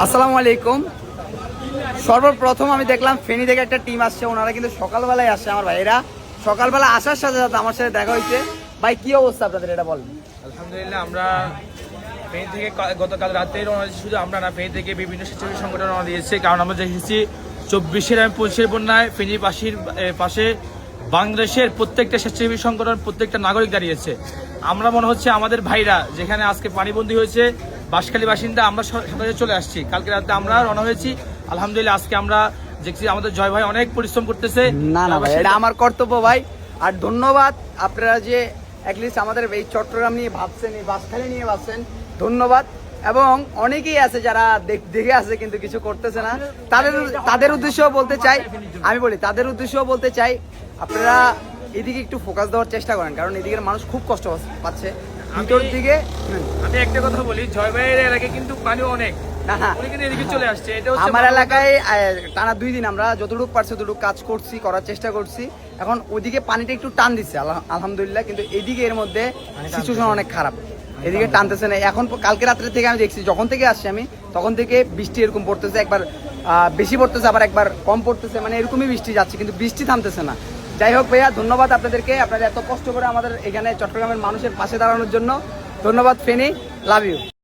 আসসালামু আলাইকুম। সর্বপ্রথম আমি দেখলাম ফেনী থেকে একটা টিম আসছে, ওনারা কিন্তু সকালবেলায় আসছে। আমার ভাইয়েরা সকালবেলা আসার সাথে সাথে আমার সাথে দেখা হয়েছে। ভাই কি অবস্থা আপনাদের, এটা বলেন। আলহামদুলিল্লাহ, আমরা ফেনী থেকে গতকাল রাতে রওনা দিয়েছি। শুধু আমরা না, ফেনী থেকে বিভিন্ন স্বেচ্ছাসেবী সংগঠন রওনা দিয়েছে, কারণ আমরা দেখেছি 24-এর এবং 25-এর বন্যায় ফেনীর পাশে বাংলাদেশের প্রত্যেকটা স্বেচ্ছাসেবী সংগঠন, প্রত্যেকটা নাগরিক দাঁড়িয়েছে। আমরা মনে হচ্ছে আমাদের ভাইরা যেখানে আজকে পানিবন্দী হয়েছে, বাঁশখালী বাসিন্দা, আমরা সাথে চলে আসছি। কালকে রাতে আমরা রওনা হয়েছি। আলহামদুলিল্লাহ, আজকে আমরা দেখছি আমাদের জয় ভাই অনেক পরিশ্রম করতেছে। না না ভাই, এটা আমার কর্তব্য ভাই। আর ধন্যবাদ আপনারা যে অ্যাটলিস্ট আমাদের এই চট্টগ্রাম নিয়ে ভাবছেন, এই বাঁশখালী নিয়ে ভাবছেন, ধন্যবাদ। এবং অনেকেই আছে যারা দেখে আছে কিন্তু কিছু করতেছে না। তাদের উদ্দেশ্যও বলতে চাই, আমি বলি তাদের উদ্দেশ্যও বলতে চাই, আপনারা এদিকে একটু ফোকাস দেওয়ার চেষ্টা করেন, কারণ এদিকের মানুষ খুব কষ্ট পাচ্ছে ভিতর দিকে। আমি একটা কথা বলি, জয় ভাইয়ের এলাকায় কিন্তু পানি অনেক, না না, উনি কিন্তু এদিকে চলে আসছে। এটা হচ্ছে আমার এলাকায় টানা 2 দিন আমরা যতটুকু পারছি ততটুকু কাজ করছি, করার চেষ্টা করছি। এখন ওইদিকে পানিটা একটু টান দিচ্ছে আলহামদুলিল্লাহ, কিন্তু এদিকে এর মধ্যে সিচুয়েশন অনেক খারাপ, এদিকে টানতেছে না। এখন কালকে রাত্রে থেকে আমি দেখছি, যখন থেকে আসছি আমি তখন থেকে বৃষ্টি এরকম পড়তেছে, একবার বেশি পড়তেছে, আবার একবার কম পড়তেছে, মানে এরকমই বৃষ্টি যাচ্ছে, কিন্তু বৃষ্টি থামতেছে না। যাই হোক ভাইয়া, ধন্যবাদ আপনাদেরকে, আপনারা এত কষ্ট করে আমাদের এখানে চট্টগ্রামের মানুষের পাশে দাঁড়ানোর জন্য। ধন্যবাদ ফেনী, লাভ ইউ।